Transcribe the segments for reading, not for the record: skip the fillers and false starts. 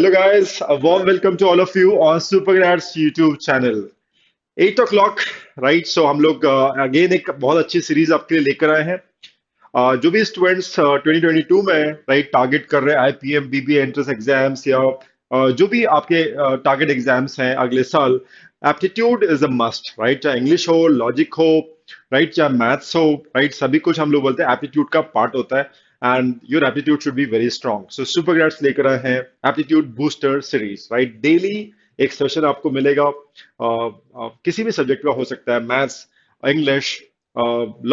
Hello guys, a warm welcome to all of you on Supergrads YouTube channel. 8 o'clock, right? So हम लोग again एक बहुत अच्छी series आपके लिए लेकर आए हैं। जो भी स्टूडेंट्स 2022 में राइट टारगेट कर रहे हैं आईपीएम बीबीए एंट्रेंस एग्जाम्स या जो भी आपके टारगेट एग्जाम्स हैं अगले साल, aptitude is a must, right? चाहे इंग्लिश हो, लॉजिक हो, राइट, चाहे मैथ्स हो, राइट, सभी कुछ हम लोग बोलते हैं एप्टीट्यूड का पार्ट होता है। And your aptitude should be very strong. So super grades लेकर आए हैं aptitude booster series, right? Daily एक सेशन आपको मिलेगा। किसी भी सब्जेक्ट का हो सकता है, मैथ्स, इंग्लिश,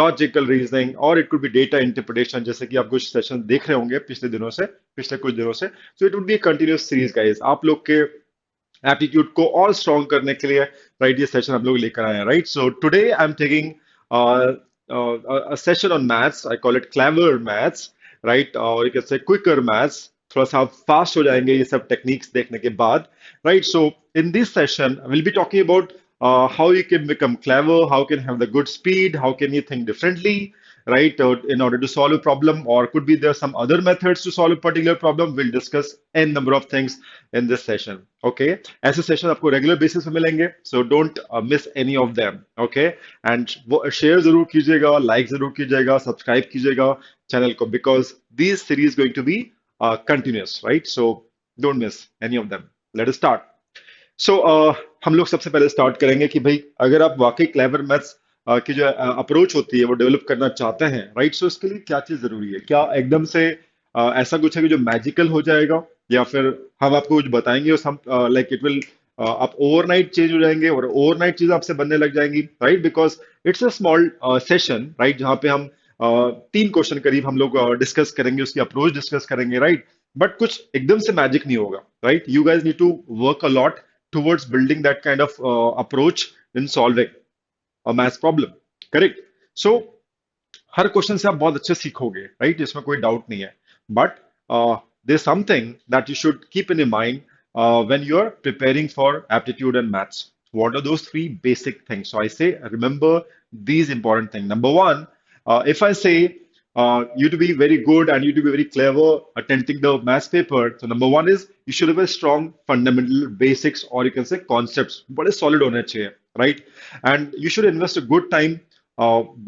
लॉजिकल रीजनिंग, और it could be data interpretation, जैसे कि आप कुछ सेशन देख रहे होंगे पिछले कुछ दिनों से। So it would be continuous series guys, आप लोग के एप्टीट्यूड को और स्ट्रॉन्ग करने के लिए, राइट, ये सेशन हम लोग लेकर आए हैं, right? So today I am taking a session on maths. I call it clever maths, right? और you can say quicker maths. थोड़ा सा फास्ट हो जाएंगे ये सब टेक्निक्स देखने के बाद, right? So in this session we'll be talking about how you can become clever, how can have the good speed, how can you think differently, right? In order to solve a problem, or could be there some other methods to solve a particular problem. We'll discuss n number of things in this session. Okay, ऐसे session आपको regular basis पे मिलेंगे, so don't miss any of them. Okay, and वो share जरूर कीजिएगा, like जरूर कीजिएगा, subscribe कीजिएगा चैनल को, because these series going to be continuous, right? So don't miss any of them. Let us start. सो हम लोग सबसे पहले स्टार्ट करेंगे कि भाई अगर आप वाकई क्लेवर मैथ्स की जो अप्रोच होती है वो डेवलप करना चाहते हैं, राइट? सो इसके लिए क्या चीज जरूरी है? क्या एकदम से ऐसा कुछ है कि जो मैजिकल हो जाएगा, या फिर हम आपको कुछ बताएंगे और हम लाइक इट विल आप ओवरनाइट चेंज हो जाएंगे और ओवरनाइट चीज आपसे बनने लग जाएंगी, right? Because it's a small session, right, जहाँ पे हम 3 क्वेश्चन करीब हम लोग डिस्कस करेंगे, उसकी अप्रोच डिस्कस करेंगे, राइट? बट कुछ एकदम से मैजिक नहीं होगा, right? You guys need to work a lot towards building that kind of approach in solving a math problem, correct? So her question से आप बहुत अच्छे सीखोगे, राइट? इसमें कोई डाउट नहीं है। But there something that you should keep in mind when you are preparing for aptitude and maths. What are those 3 basic things? So I say, remember these important things. Number one, if I say you to be very good and you to be very clever attempting the maths paper, so number one is you should have a strong fundamental basics, or you can say concepts. बड़े solid होने चाहिए, right? And you should invest a good time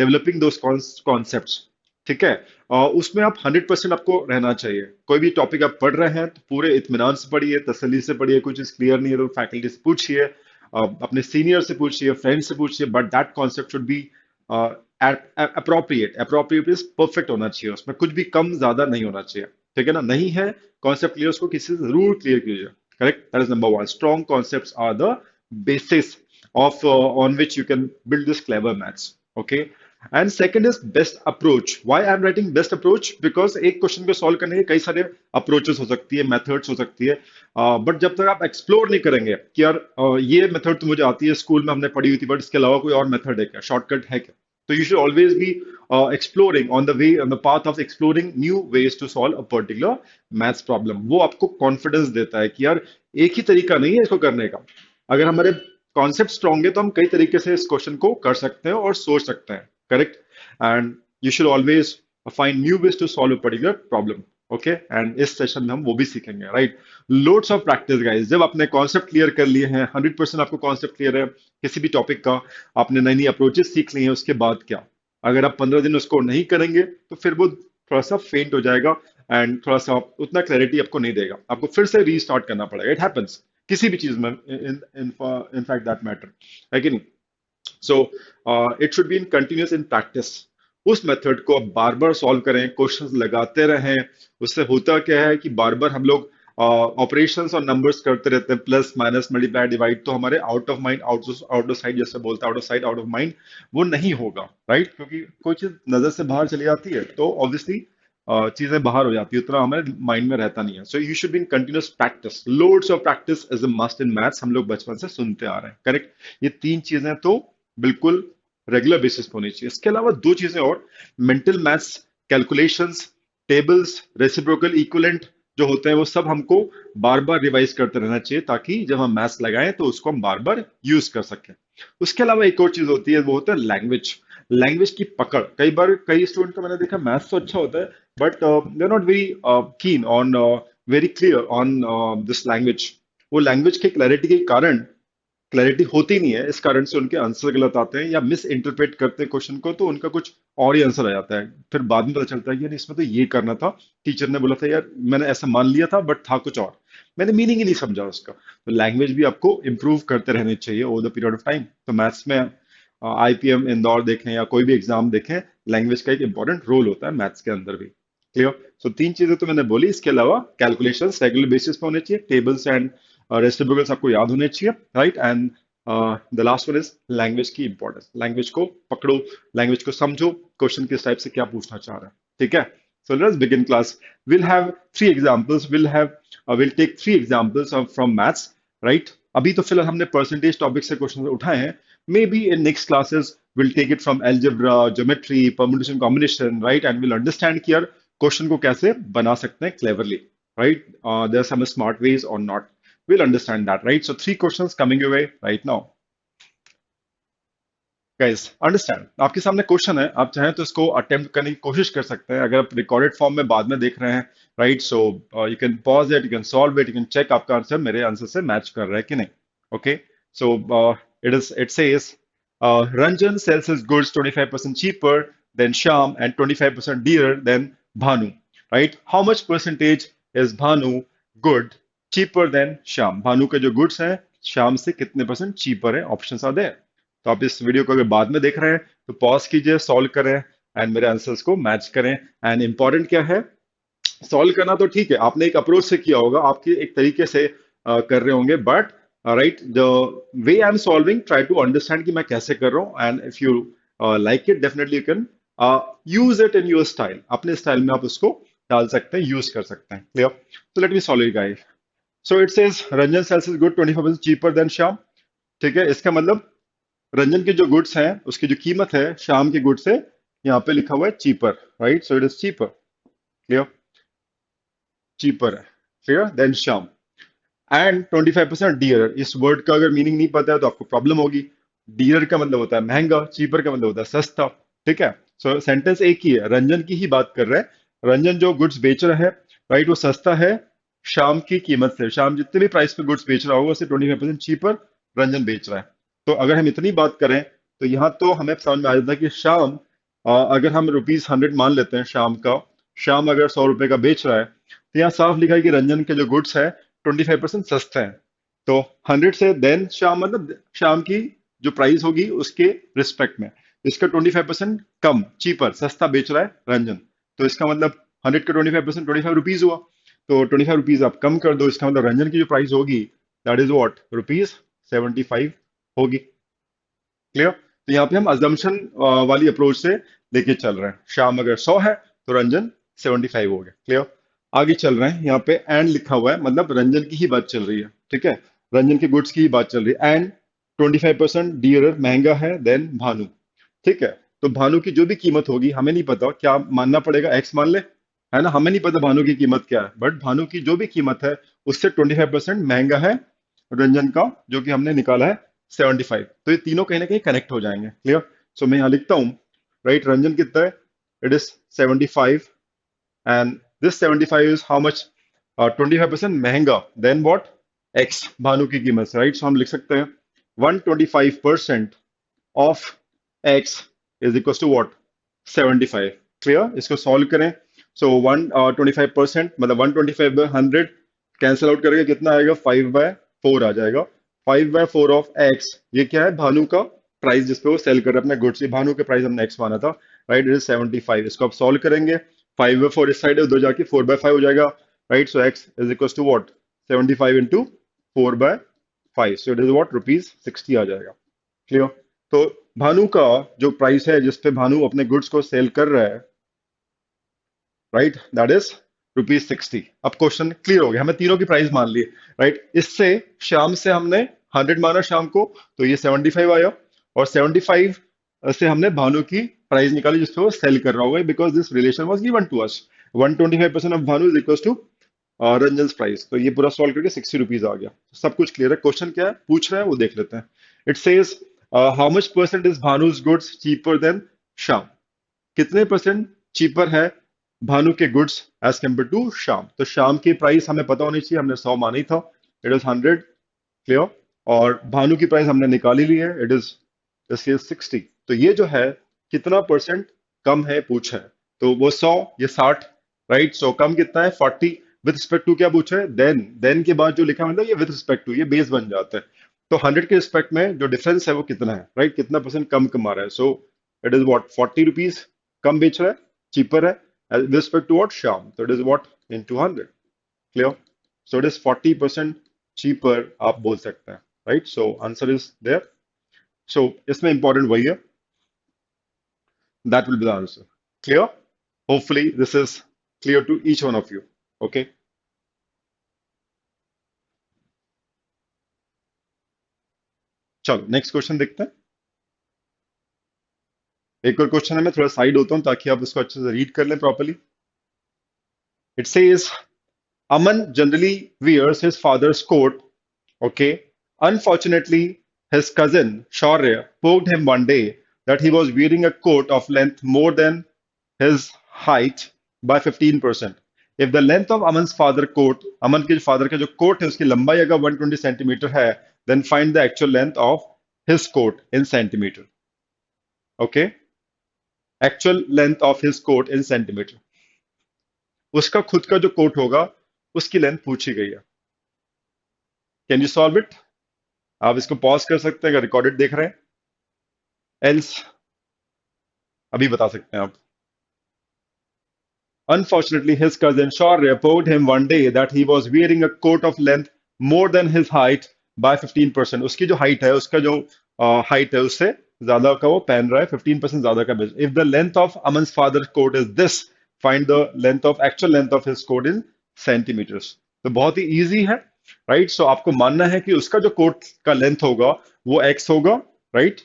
developing those concepts, ठीक है? उसमें आप 100% आपको रहना चाहिए। कोई भी टॉपिक आप पढ़ रहे हैं तो पूरे इत्मीनान से पढ़िए, तसल्ली से पढ़िए। कुछ चीज क्लियर नहीं है तो फैकल्टी से पूछिए, अपने सीनियर से पूछिए, फ्रेंड से पूछिए, but that concept should be appropriate. Appropriate is perfect होना चाहिए, उसमें कुछ भी कम ज्यादा नहीं होना चाहिए, ठीक है ना? नहीं है कॉन्सेप्ट क्लियर, उसको किसी से जरूर क्लियर कीजिए, correct? That is number one. Strong concepts are the basis of on which you can build this clever maths. Okay, and second is best approach. Why I'm writing best approach? Because एक question को solve करने के कई सारे approaches हो सकती है, methods हो सकती है, बट जब तक आप एक्सप्लोर नहीं करेंगे कि यार ये मेथड तो मुझे आती है, स्कूल में हमने पढ़ी हुई थी, बट इसके अलावा कोई और मेथड है क्या, शॉर्टकट है क्या? तो you should always be exploring on the way, on the path of exploring new ways to solve a particular maths problem. वो आपको कॉन्फिडेंस देता है कि यार एक ही तरीका नहीं है इसको करने का। अगर हमारे कॉन्सेप्ट स्ट्रॉन्ग है तो हम कई तरीके से इस क्वेश्चन को कर सकते हैं और सोच सकते हैं, correct? And you should always find new ways to solve a particular problem. Okay, and इस सेशन में हम वो भी सीखेंगे, right? Loads of practice guys. जब आपने कॉन्सेप्ट क्लियर कर लिए हैं, 100% आपको कॉन्सेप्ट क्लियर है किसी भी टॉपिक का, आपने नई नई अप्रोचेस सीख ली हैं, उसके बाद क्या? अगर आप 15 दिन उसको नहीं करेंगे तो फिर वो थोड़ा सा फेंट हो जाएगा एंड थोड़ा सा उतना क्लैरिटी आपको नहीं देगा, आपको फिर से रीस्टार्ट करना पड़ेगा। इट हैपेंस किसी भी चीज में, इन फैक्ट दैट मैटर, है कि नहीं? So it should be in continuous in practice. उस मेथड को आप बार बार सॉल्व करें, क्वेश्चंस लगाते रहें। उससे होता क्या है कि बार बार हम लोग ऑपरेशंस और नंबर्स करते रहते हैं, प्लस माइनस मल्टीप्लाई डिवाइड, तो हमारे out of mind out of side, जैसे बोलते हैं out of side out of mind, वो नहीं होगा, राइट? क्योंकि कोई चीज नजर से बाहर चली जाती है तो ऑब्वियसली चीजें बाहर हो जाती है, उतना हमारे माइंड में रहता नहीं है। So you should be in continuous practice. Loads of practice is a must in maths, हम लोग बचपन से सुनते आ रहे हैं, करेक्ट? ये 3 चीजें तो बिल्कुल रेगुलर बेसिस पे होनी चाहिए। इसके अलावा 2 चीजें और, mental maths, calculations, tables, reciprocal equivalent जो होते हैं, वो सब हमको बार बार रिवाइज करते रहना चाहिए, ताकि जब हम मैथ्स लगाएं तो उसको हम बार बार यूज कर सकें। उसके अलावा एक और चीज होती है, वो होता है लैंग्वेज। लैंग्वेज की पकड़। कई बार कई स्टूडेंट को मैंने देखा मैथ्स तो अच्छा होता है, but they are not very keen on very clear on this language. वो लैंग्वेज के क्लैरिटी के कारण क्लैरिटी होती नहीं है, इस कारण से उनके आंसर गलत आते हैं या मिस इंटरप्रेट करते हैं क्वेश्चन को, तो उनका कुछ और ही आंसर आ जाता है। फिर बाद में पता चलता है कि यार इसमें तो ये करना था, टीचर ने बोला था यार, मैंने ऐसा मान लिया था बट था कुछ और, मैंने मीनिंग ही नहीं समझा उसका। तो लैंग्वेज भी आपको इम्प्रूव करते रहनी चाहिए over the period of time. तो मैथ्स में आईपीएम इंदौर देखें या कोई भी एग्जाम देखें, लैंग्वेज का एक इंपॉर्टेंट रोल होता है मैथ्स के अंदर भी। क्लियर? सो तीन चीजें तो मैंने बोली, इसके अलावा कैलकुलेशन रेगुलर बेसिस पे होने चाहिए, टेबल्स एंड रेसिप्रोकल्स आपको याद होने चाहिए, right? And the last one is language की इंपॉर्टेंस। लैंग्वेज को पकड़ो, लैंग्वेज को समझो, क्वेश्चन किस टाइप से क्या पूछना चाह रहा है। ठीक है? So let's begin class. Will have three examples, will take three examples from maths, right? अभी तो फिलहाल हमने परसेंटेज टॉपिक से क्वेश्चन उठाए हैं। Maybe in next classes will take it from algebra, geometry, permutation combination, right? And will understand कि यार question को कैसे बना सकते हैं cleverly, right? There are some smart ways or not. We'll understand that, right? So three questions coming your way right now. Guys, understand. आपके सामने question है, आप चाहें तो इसको अटेम्प्ट करने की कोशिश कर सकते हैं अगर आप रिकॉर्डेड फॉर्म में बाद में देख रहे हैं, right? So you can pause it, you can solve it, you can check आपका आंसर मेरे आंसर से मैच कर रहा है कि नहीं। Okay? So it says Ranjan sells his goods 25% cheaper than Sham and 25% dearer than Bhanu, right? How much percentage is Bhanu good cheaper than Sham? Bhanu के जो गुड्स हैं शाम से कितने परसेंट चीपर है? Options are there. तो आप इस video को अगर बाद में देख रहे हैं तो पॉज कीजिए, सॉल्व करें एंड मेरे आंसर्स को मैच करें। एंड इंपॉर्टेंट क्या है, सॉल्व करना तो ठीक है, आपने एक अप्रोच से किया होगा, आपके एक तरीके से कर रहे होंगे, but right, the way I am solving, try to understand कि मैं कैसे कर रहा हूँ। And if you like it, definitely you can use it in your style, अपने स्टाइल में आप उसको डाल सकते हैं, यूज कर सकते हैं। क्लियर? तो let me solve it guys. So it says Ranjan sells is good 25% cheaper than Shyam. ठीक है? इसका मतलब रंजन के जो गुड्स हैं उसकी जो कीमत है शाम के गुड्स से यहाँ पे लिखा हुआ है cheaper, right? So it is cheaper. Clear? Cheaper है, clear, than Shyam. And 25% dear, इस वर्ड का अगर मीनिंग नहीं पता है तो आपको प्रॉब्लम होगी। डियर का मतलब होता है महंगा, चीपर का मतलब होता है सस्ता। ठीक है? सो सेंटेंस एक ही है, रंजन की ही बात कर रहे हैं। रंजन जो गुड्स बेच रहा है, राइट, वो सस्ता है शाम की कीमत से। शाम जितने भी प्राइस पे गुड्स बेच रहा होगा उससे 25% चीपर रंजन बेच रहा है। तो अगर हम इतनी बात करें तो यहाँ तो हमें समझ में आ जाता है कि शाम, अगर हम ₹100 मान लेते हैं शाम का, शाम अगर 100 रुपए का बेच रहा है, तो यहाँ साफ लिखा है कि रंजन के जो गुड्स है 25% सस्ते हैं। तो 100 से देन शाम, मतलब शाम की जो प्राइस होगी उसके रिस्पेक्ट में इसका 25% कम, चीपर, सस्ता बेच रहा है रंजन। तो इसका मतलब 100 का 25% 25 रुपीज हुआ। तो 25 रुपीज आप कम कर दो, इसका मतलब रंजन की जो प्राइस होगी दैट इज वॉट, ₹75 होगी। क्लियर? तो यहाँ पे हम अजम्पशन वाली अप्रोच से लेके चल रहे हैं। शाम अगर 100 है तो रंजन 75 हो गया। क्लियर? आगे चल रहे हैं, यहाँ पे एंड लिखा हुआ है, मतलब रंजन की ही बात चल रही है। ठीक है? रंजन के गुड्स की ही बात चल रही है। एंड 25% डियरर, महंगा है, देन भानु। ठीक है? तो भानु की जो भी कीमत होगी, हमें नहीं पता क्या मानना पड़ेगा, एक्स मान ले, है ना? हमें नहीं पता भानु की कीमत क्या है, बट भानु की जो भी कीमत है उससे 25% महंगा है रंजन का, जो कि हमने निकाला है 75। तो ये तीनों कहीं ना कहीं कनेक्ट हो जाएंगे। क्लियर? सो मैं यहाँ लिखता हूँ, राइट, रंजन कितना है, it is 75, and this 75 is how much, 25% महंगा, देन व्हाट, एक्स, भानु की कीमत से, राइट? सो हम लिख सकते हैं 125% of x is equal to what, 75। Clear? इसको सॉल्व करें। सो 125% मतलब 125/100 कैंसिल आउट करेंगे, कितना आएगा, 5/4 आ जाएगा। 5/4 ऑफ एक्स, ये क्या है, भानु का प्राइस जिसपे वो सेल कर रहे हैं अपने गुड्स। भानु के प्राइस हमने एक्स माना था, राइट? It is 75। इसको आप सॉल्व करेंगे, 5/4 इस साइड है, उधर जाके 4/5 हो जाएगा, right? So x is equal to what, 75 into 4/5, so it is what, ₹60 आ जाएगा। क्लियर? तो भानु का जो प्राइस है जिसपे भानु अपने गुड्स को सेल कर रहा है, राइट, दैट इज ₹60। अब क्वेश्चन क्लियर हो गया, हमें तीनों की प्राइस मान ली, राइट? इससे शाम से हमने 100 माना शाम को, तो ये 75 आया, और 75 से हमने भानु की प्राइस निकाली जिसपे वो सेल कर रहा होगा, because this relation was given to us. 125% of Bhanu is equal to Ranjan price. तो ये पूरा सॉल्व करके ₹60 आ गया। सब कुछ क्लियर है। क्वेश्चन क्या है पूछ रहा है वो देख लेते हैं। It says how much percent is Bhanu's goods cheaper than Shyam, कितने परसेंट चीपर है भानु के goods as compared to Shyam. तो श्याम की प्राइस हमें पता होनी चाहिए, हमने 100 मानी था, इट इज 100, क्लियर। और भानु की प्राइस हमने निकाली ली है, इट इज 60। तो ये जो है कितना परसेंट कम है पूछा है, तो वो 100, ये 60, राइट। सो कम कितना है 40, विद रिस्पेक्ट टू क्या पूछा है, देन के बाद जो लिखा है मतलब ये विद रिस्पेक्ट टू, ये बेस बन जाता है। तो 100 के रिस्पेक्ट में जो डिफरेंस है वो कितना है, राइट, कितना परसेंट कम कमा रहा है। So it is what 40 rupees कम बेच रहा है, चीपर है with respect to what Shyam, तो it is what into 100, clear. So it is 40% cheaper आप बोल सकते हैं, right. So answer is there. So इसमें इंपॉर्टेंट वही है, that will be the answer, clear। hopefully this is clear to each one of you, okay। चलो next question देखते हैं। एक और क्वेश्चन है, मैं थोड़ा साइड होता हूं ताकि आप इसको अच्छे से रीड कर लें properly. It says Aman generally wears his father's coat, okay। Unfortunately, his cousin Shaurya poked him one day that he was wearing a coat of length more than his height by 15%। If the length of Aman's father coat, Aman के father का जो coat है उसकी लंबाई अगर 120 centimetre है, then find the actual length of his coat in centimeter, okay। Actual length of his coat in centimeter, उसका खुद का जो कोट होगा उसकी लेंथ पूछी गई है। Can you solve it? आप इसको पॉज कर सकते हैं अगर रिकॉर्डेड देख रहे हैं, एल्स अभी बता सकते हैं आप। Unfortunately, his cousin Shaurya told him one day that he was wearing a coat of length more than his height by 15%। उसकी जो हाइट है, उसका जो हाइट है उससे ज्यादा का वो पहन रहा है, 15% ज्यादा का। If the length of Aman's father coat is this, find the length of actual length of his coat in centimetres. तो बहुत ही इजी है, राइट। सो आपको मानना है कि उसका जो कोट का लेंथ होगा वो एक्स होगा, राइट।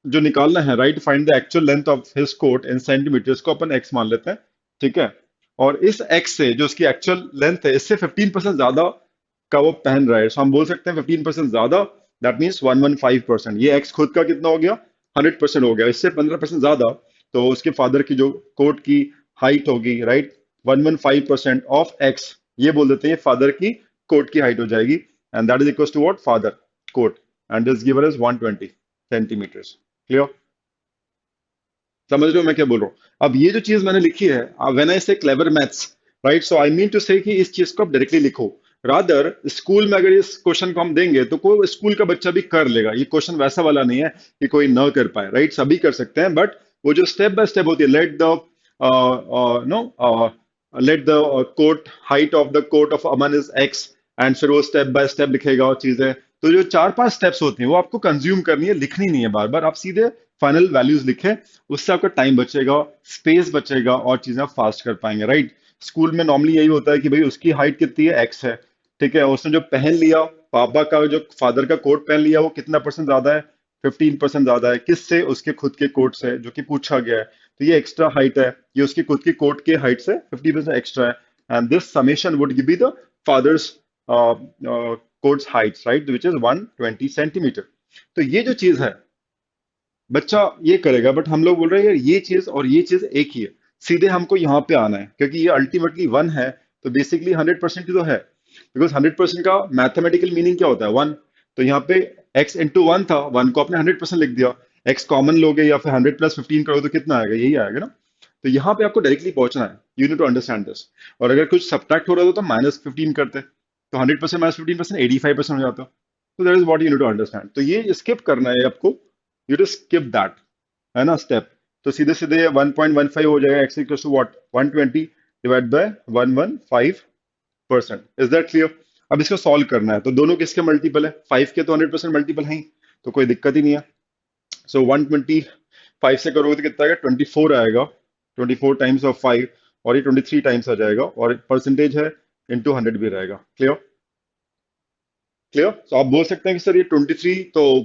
जो निकालना है, right, find the actual length of his coat in centimetres को अपन एक्स मान लेते हैं, ठीक है। और इस एक्स से जो उसकी एक्चुअल लेंथ है इससे 15% ज्यादा का वो पहन रहा है, सो हम बोल सकते हैं 15% ज्यादा, दैट मीन्स 115%। ये एक्स खुद का कितना हो गया, 100% हो गया, इससे 15% ज्यादा, तो उसके फादर की जो कोट की हाइट होगी, राइट, 115% ऑफ एक्स, ये बोल देते हैं फादर की कोट की हाइट हो जाएगी, and that is equal to what, father coat, and this given is 120 centimetres, clear. समझ रहे हो मैं क्या बोल रहा हूँ? अब ये जो चीज मैंने लिखी है, when I say clever maths, right, so I mean to say कि इस चीज को आप डायरेक्टली लिखो। रादर स्कूल में अगर इस क्वेश्चन को हम देंगे तो कोई स्कूल का बच्चा भी कर लेगा, ये क्वेश्चन वैसा वाला नहीं है कि कोई ना कर पाए, राइट, सभी कर सकते हैं। बट वो जो स्टेप बाय स्टेप होती है, let the no let the coat height of the coat of Aman is x, and फिर वो स्टेप बाय स्टेप लिखेगा और चीजें, तो जो 4-5 स्टेप्स होती हैं वो आपको कंज्यूम करनी है, लिखनी नहीं है बार बार, आप सीधे फाइनल वैल्यूज लिखें, उससे आपका टाइम बचेगा, स्पेस बचेगा और चीजें आप फास्ट कर पाएंगे, राइट। स्कूल में नॉर्मली यही होता है कि भाई उसकी हाइट कितनी है, एक्स है, ठीक है, उसने जो पहन लिया, पापा का जो फादर का कोट पहन लिया वो कितना परसेंट ज्यादा है, 15% ज्यादा है, किससे, उसके खुद के कोट से जो कि पूछा गया है, तो ये एक्स्ट्रा हाइट है, ये उसकी खुद की कोट के हाइट से 50% एक्स्ट्रा है, and this summation would be the father's coats heights, right, which is 120 centimetre. तो ये जो चीज है बच्चा ये करेगा, बट हम लोग बोल रहे हैं यार ये चीज और ये चीज एक ही है, सीधे हमको यहाँ पे आना है क्योंकि ये अल्टीमेटली वन है, तो बेसिकली 100% ही तो है, बिकॉज 100% का मैथमेटिकल मीनिंग क्या होता है, वन। तो यहाँ पे x इंटू वन था, वन को आपने 100% लिख दिया, x कॉमन लोगे या फिर 100 प्लस 15 करोगे तो कितना आएगा, यही आएगा ना। तो यहाँ पे आपको डायरेक्टली पहुंचना है, you need to understand this. और अगर कुछ सब्ट्रैक्ट हो रहा होता तो -15 करते, तो 100% -15% 85% हो जाता। तो that is what you need to understand. तो ये स्किप करना है आपको, यू टू स्किप दैट, है ना, स्टेप। तो सीधे सीधे 1.15 हो जाएगा, x equal to what, 120 divide by 115%। Is that clear? अब इसको सॉल्व करना है, तो दोनों किसके मल्टीपल है, 5 के तो 100% मल्टीपल है ही, तो कोई दिक्कत ही नहीं है। सो 125 से करोगे तो कितना आएगा, 24 आएगा, 24 टाइम्स ऑफ 5, और ये 23 टाइम्स आ जाएगा, और परसेंटेज है इंटू 100 भी रहेगा, क्लियर। क्लियर। तो आप बोल सकते हैं कि सर ये 23 तो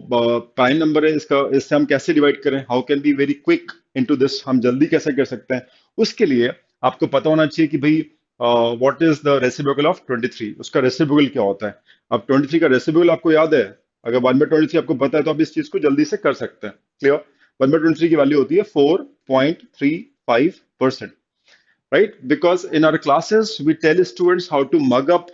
प्राइम नंबर है, इसका इससे हम कैसे डिवाइड करें, how can be very quick into this, हम जल्दी कैसे कर सकते हैं। उसके लिए आपको पता होना चाहिए कि भाई what is the reciprocal of 23, उसका रेसिप्रोकल क्या होता है। अब 23 का रेसिप्रोकल आपको याद है, अगर 1/23 आपको पता है तो आप इस चीज को जल्दी से कर सकते हैं, क्लियर। 1/23 की वैल्यू होती है 4.35%। right? Because in our classes, we tell students how to mug up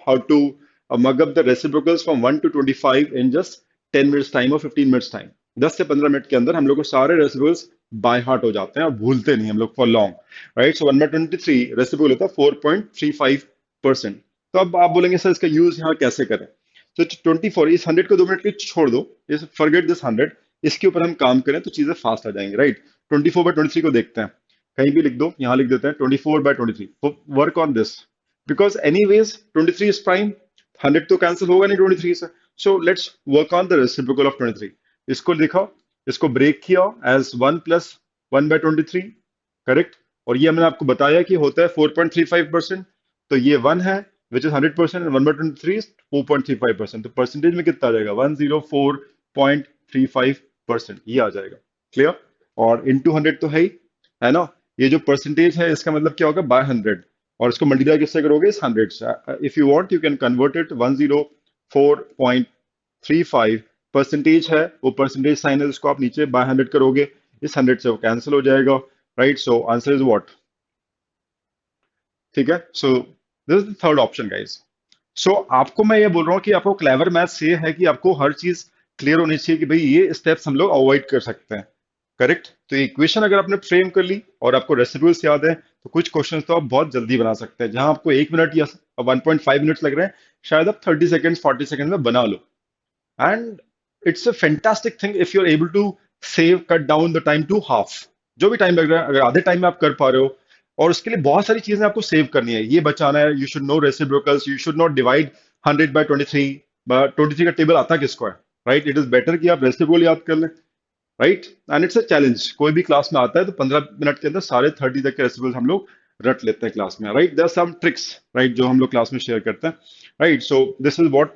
the reciprocals from 1 to 25 in just 10 minutes time or 15 minutes time. 10 से 15 मिनट के अंदर हम लोग को सारे रेसिपल्स बाय हार्ट हो जाते हैं और भूलते नहीं हम लोग फॉर लॉन्ग, राइट? सो 1/23 रेसिपल होता है 4.35%। तो अब आप बोलेंगे सर इसका यूज यहाँ कैसे करें? तो 24, इस 100 को 2 मिनट के लिए छोड़ दो, इस फॉरगेट दिस 100, इसके ऊपर हम काम करें तो चीजें फास्ट आ जाएंगी, राइट? 24/23 को देखते हैं, कहीं भी लिख दो, यहां लिख देते हैं 24/23, work on this, because anyways 23 is prime, 100 तो कैंसिल होगा नहीं 23 से, so let's work on the reciprocal of 23। इसको लिखा, इसको ब्रेक किया एज 1 + 1/23, करेक्ट? और ये मैंने आपको बताया कि होता है 4.35%, तो ये 1 है विच इज 100%, एंड 1/23 is 4.35%, तो परसेंटेज में कितना आ जाएगा? 104.35% ये आ जाएगा, क्लियर? और इंटू 100 तो है ना? ये जो परसेंटेज है इसका मतलब क्या होगा? बाय 100, और इसको मल्टीप्लाई किससे करोगे? इस 100 से। If you want you can convert it, 104.35 percentage है, वो परसेंटेज साइन है, उसको आप नीचे बाय 100 करोगे, इस 100 से वो कैंसिल हो जाएगा, right? So answer is what? ठीक है, so this is the third option guys. So आपको मैं ये बोल रहा हूँ कि आपको क्लेवर मैथ्स ये है कि आपको हर चीज क्लियर होनी चाहिए कि भाई ये स्टेप्स हम लोग अवॉइड कर सकते हैं, करेक्ट? तो इक्वेशन अगर आपने फ्रेम कर ली और आपको रेसिड्यूल्स याद है तो कुछ क्वेश्चंस तो आप बहुत जल्दी बना सकते हैं, जहां आपको 1 मिनट या 1.5 मिनट्स लग रहे हैं, शायद आप 30 सेकेंड्स 40 सेकेंड में बना लो। And it's a fantastic thing if you are able to save cut down the time to half. जो भी टाइम लग रहा है अगर आधे टाइम में आप कर पा रहे हो, और उसके लिए बहुत सारी चीजें आपको सेव करनी है, ये बचाना है, you should know reciprocals, you should not divide 100/23, 23 का टेबल आता किसको है, राइट? इट इज बेटर कि आप रेसिप्रोकल याद कर लें, right? And it's a challenge, कोई भी क्लास में आता है तो 15 मिनट के अंदर सारे 30 तक के रेसिपल्स हम लोग रट लेते हैं क्लास में, right? There are some tricks, right, जो हम लोग क्लास में शेयर करते हैं, right? So this is what,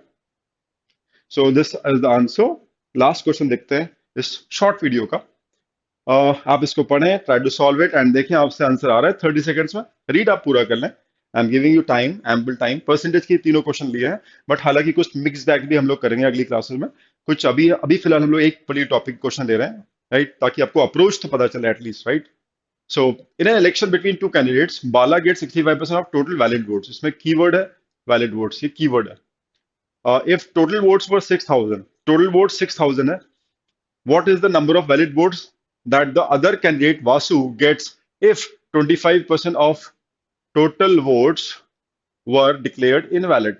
so this is the answer. Last question देखते हैं इस शॉर्ट वीडियो का। आप इसको पढ़ें, try to solve it and देखें आपसे आंसर आ रहा है 30 सेकंड्स में, रीड आप पूरा कर लें। I am giving you time, ample time. Percentage के तीनों क्वेश्चन लिए हैं, बट हालांकि कुछ मिक्स बैग भी हम लोग करेंगे अगली क्लासेस में। कुछ अभी अभी फिलहाल हम लोग एक बड़ी टॉपिक क्वेश्चन ले रहे हैं, राइट? ताकि आपको अप्रोच तो पता चले at least, right? So in an election between two candidates, Bala get 65% of total valid votes. इसमें कीवर्ड है वैलिड वोट्स, ये कीवर्ड है। If total votes were 6000, total vote 6000 है, what is the number of valid votes that the other candidate Vasu gets if 25% of total votes were declared invalid?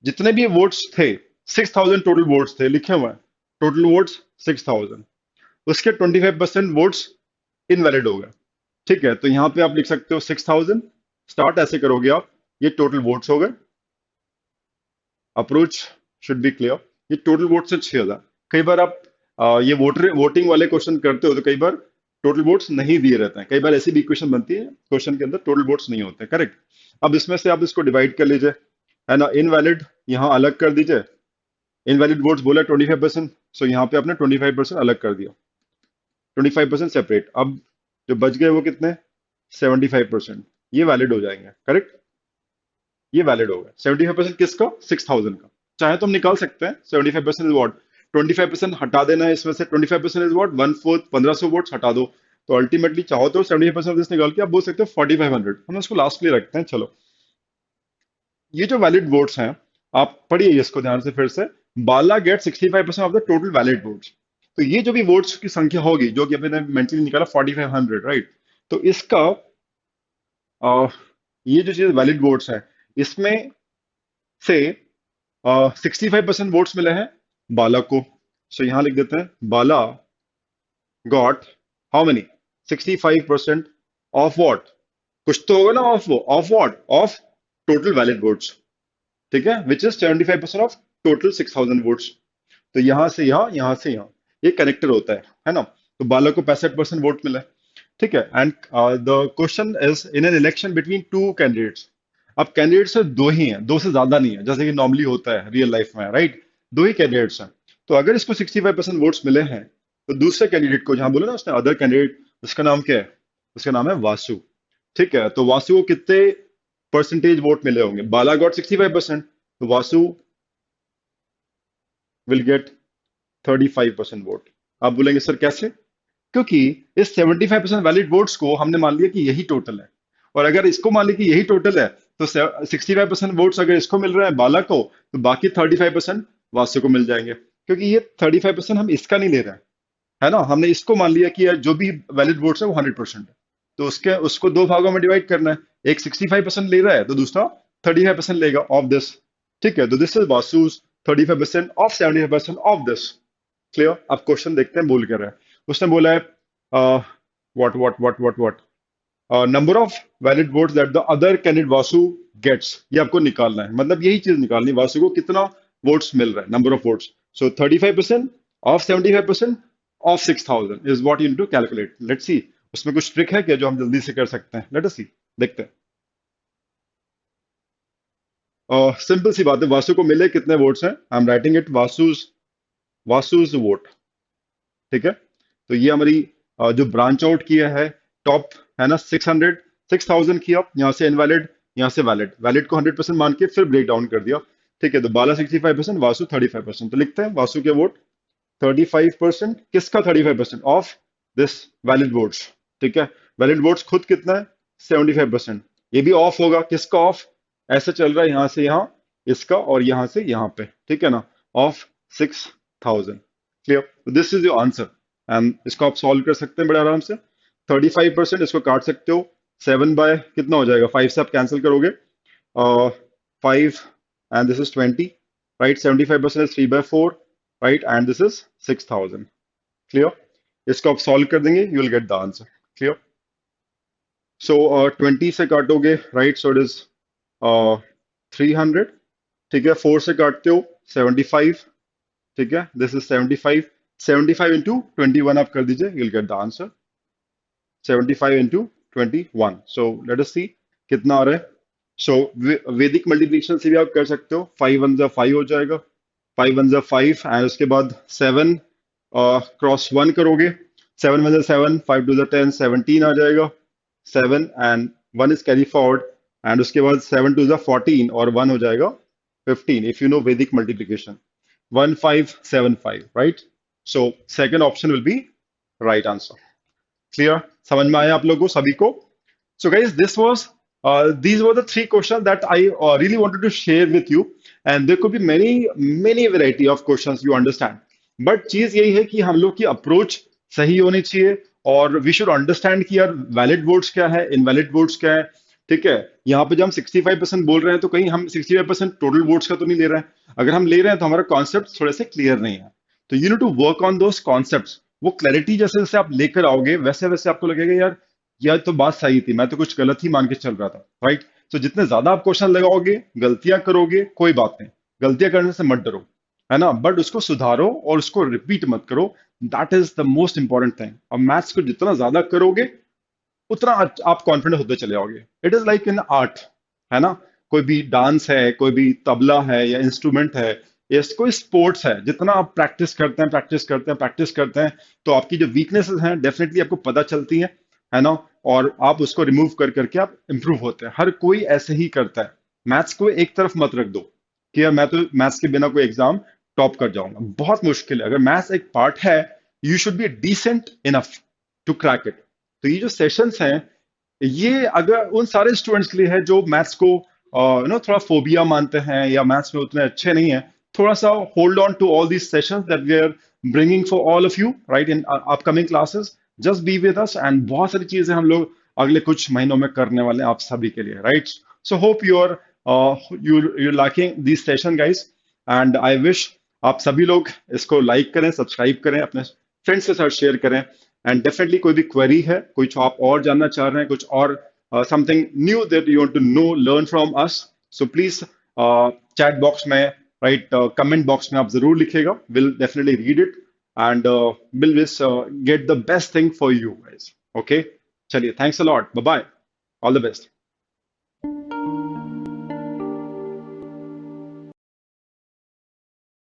जितने भी votes थे, 6000 total votes थे, लिखे हुए हैं टोटल वोट्स 6000, उसके 25% votes invalid हो गए, ठीक है? तो यहां पे आप लिख सकते हो 6000, स्टार्ट ऐसे करोगे आप, ये टोटल वोट्स हो गए, अप्रोच शुड बी क्लियर, ये टोटल वोट्स है 6000। कई बार आप ये वोटिंग वाले क्वेश्चन करते हो तो कई बार टोटल वोट्स नहीं दिए रहते हैं, कई बार ऐसी भी इक्वेशन बनती है क्वेश्चन के अंदर टोटल वोट्स नहीं होते, करेक्ट? अब इसमें से आप इसको डिवाइड कर लीजिए, है ना? इनवैलिड यहां अलग कर दीजिए, इनवैलिड वोट्स बोला 25%, सो यहाँ पे आपने 25% अलग कर दिया, 25% सेपरेट। अब जो बच गए वो कितने? 75%, ये वैलिड हो जाएंगे, करेक्ट? ये वैलिड होगा। 75% किसका? 6000 का। चाहे तो हम निकाल सकते हैं 75% इज व्हाट, 25% हटा देना है इसमें से, 25% इज व्हाट, 1/4, 1500 वोट्स हटा दो, तो अल्टीमेटली चाहो तो 75% ऑफ दिस निकाल के आप बोल सकते हो 4500। हम उसको लास्ट के लिए रखते हैं, चलो। ये जो वैलिड वोट्स हैं, आप पढ़िए इसको ध्यान से फिर से, Bala get 65% of the total valid votes. तो ये जो भी वोट्स की संख्या होगी, जो कि अपने मेंटली निकाला 4500, राइट? तो इसका ये जो चीज वैलिड वोट्स है, इसमें से 65% वोट्स मिले हैं बाला को, सो यहां लिख देते हैं Bala got how many, 65% of what, कुछ तो होगा ना, ऑफ वो, of what, of total valid votes, ठीक है, which is 75% of total 6000 votes. तो यहां से यहां, यहां से यहां, ये कनेक्टर होता है ना? तो बाला को 65% वोट मिला, ठीक है? And the question is in an election between two candidates. अब कैंडिडेट्स दो ही हैं, दो से ज्यादा नहीं है, जैसे कि नॉर्मली होता है रियल लाइफ में, राइट? दो ही कैंडिडेट्स हैं। तो अगर इसको 65% वोट्स मिले हैं, तो दूसरे कैंडिडेट को, जहां बोले ना उसने अदर कैंडिडेट, उसका नाम क्या है? उसका नाम है वासु, ठीक है? तो वासु को कितने परसेंटेज वोट मिले होंगे? बाला गॉट 65%, तो वासु विल गेट 35% वोट। आप बोलेंगे सर कैसे? क्योंकि इस 75% वैलिड वोट्स को हमने मान लिया कि यही टोटल है, और अगर इसको मान ली कि यही टोटल है, तो 65% वोट्स अगर इसको मिल रहा है बाला को, तो बाकी 35% वासु को मिल जाएंगे, क्योंकि ये 35% हम इसका नहीं ले रहे हैं, है ना। हमने इसको मान लिया कि यार जो भी वैलिड वोट्स है वो 100% है, तो उसके उसको दो भागों में डिवाइड करना है। एक 65% ले रहा है तो दूसरा 35% लेगा ऑफ दिस। ठीक है, तो this is Vasu's 35% of 75% of this. Clear. अब क्वेश्चन देखते हैं बोल क्या रहा है। उसने बोला है what number of valid votes that the other candidate Vasu gets, ये आपको निकालना है, मतलब यही चीज निकालनी है, वासु को कितना वोट्स मिल रहा है, number of votes. So 35% of 75% of 6000 is what you need to calculate. Let's see, उसमें कुछ ट्रिक है क्या जो हम जल्दी से कर सकते हैं। लेट अस सी, देखते हैं। सिंपल सी बात है, वासु को मिले कितने वोट्स हैं, I am writing it Vasu's vote. ठीक है, तो ये हमारी जो ब्रांच आउट किया है टॉप, है ना, 6000 किया, यहाँ से इनवैलिड, यहाँ से वैलिड, वैलिड को 100% मान के फिर ब्रेक डाउन कर दिया। ठीक है, तो बाला 65%, वासु 35%, तो लिखते हैं वासु के वोट 35%, किसका 35%, ऑफ दिस वैलिड वोट्स। ठीक है, वैलिड वोट्स खुद कितना है, 75%, ये भी ऑफ होगा, किसका ऑफ, ऐसे चल रहा है यहाँ से यहाँ, इसका, और यहाँ से यहाँ पे, ठीक है ना, of 6000। Clear, this is your answer. And इसको आप सॉल्व कर सकते हैं बड़े आराम से। 35%, इसको काट सकते हो, 7 बाय कितना हो जाएगा, 5 से आप कैंसिल करोगे, 5 and this is 20, right. 75% is 3/4, right, and this is 6000। Clear, इसको आप सॉल्व कर देंगे, you will get the answer. Clear, so 20 से काटोगे, राइट, सो इट इज 300। ठीक है, 4 से काटते हो 75। ठीक है, दिस इज 75, 75 इंटू 21 आप कर दीजिए, you will get the answer, 75 into 21। So let us see कितना आ रहा है। सो वैदिक मल्टीप्लिकेशन से भी आप कर सकते हो, 5 1 5 हो जाएगा, 5 1 5, एंड उसके बाद 7 क्रॉस 1 करोगे, 7 1 7, 5 2 10, 17 आ जाएगा, 7 and 1 is carry forward, and उसके बाद 7 2 14 और 1 हो जाएगा 15, इफ यू नो वैदिक multiplication, 1575, right. So second option will be right answer. Clear, समझ में आया आप लोगों को सभी को। So guys, these were the three questions that I really wanted to share with you, and there could be many variety of questions, you understand. But चीज यही है कि हम लोग की अप्रोच सही होनी चाहिए, और वी शुड अंडरस्टैंड कि यार वैलिड वोट्स क्या है, इनवैलिड वोट्स क्या है। ठीक है, यहाँ पे जब हम 65% बोल रहे हैं, तो कहीं हम 65% टोटल वोट्स का तो नहीं ले रहे हैं। अगर हम ले रहे हैं तो हमारा कॉन्सेप्ट थोड़े से क्लियर नहीं है, तो you need to work on those concepts. वो क्लैरिटी जैसे जैसे आप लेकर आओगे, वैसे वैसे आपको लगेगा यार यह तो बात सही थी, मैं तो कुछ गलत ही मान के चल रहा था, राइट। तो जितने ज्यादा आप क्वेश्चन लगाओगे, गलतियां करोगे, कोई बात नहीं, गलतियां करने से मत डरो, है ना, बट उसको सुधारो और उसको रिपीट मत करो। That is the most important thing. और मैथ्स को जितना ज्यादा करोगे, उतना आप कॉन्फिडेंट होते चले जाओगे। It is like in art, है ना, कोई भी डांस है, कोई भी तबला है या इंस्ट्रूमेंट है, या कोई स्पोर्ट्स है, जितना आप प्रैक्टिस करते हैं प्रैक्टिस करते हैं प्रैक्टिस करते हैं, तो आपकी जो वीकनेसेस हैं डेफिनेटली आपको पता चलती हैं, है ना, और आप उसको रिमूव कर करके आप इंप्रूव होते हैं। हर कोई ऐसे ही करता है। मैथ्स को एक तरफ मत रख दो कि यार मैं तो मैथ्स के बिना कोई एग्जाम टॉप कर जाऊंगा, बहुत मुश्किल है। अगर मैथ्स एक पार्ट है, you should be decent enough to crack it. तो ये जो सेशंस हैं, ये अगर उन सारे स्टूडेंट्स के लिए है जो मैथ्स को थोड़ा फोबिया मानते हैं या मैथ्स में उतने अच्छे नहीं है, थोड़ा सा hold on to all these sessions that we are bringing for all of you, right, in upcoming classes. Just be with us, and बहुत सारी चीजें हम लोग अगले कुछ महीनों में करने वाले हैं आप सभी के लिए, right. So hope you are you liking this session guys, and I wish आप सभी लोग इसको लाइक करें, सब्सक्राइब करें, अपने फ्रेंड्स के साथ शेयर करें। एंड डेफिनेटली कोई भी क्वेरी है, कुछ आप और जानना चाह रहे हैं, कुछ और something new that you want to know learn from us, so please chat box में, राइट, कमेंट बॉक्स में आप जरूर लिखिएगा, will definitely read it and we'll just get the best thing for you guys. Okay, chaliye, thanks a lot, bye bye, all the best.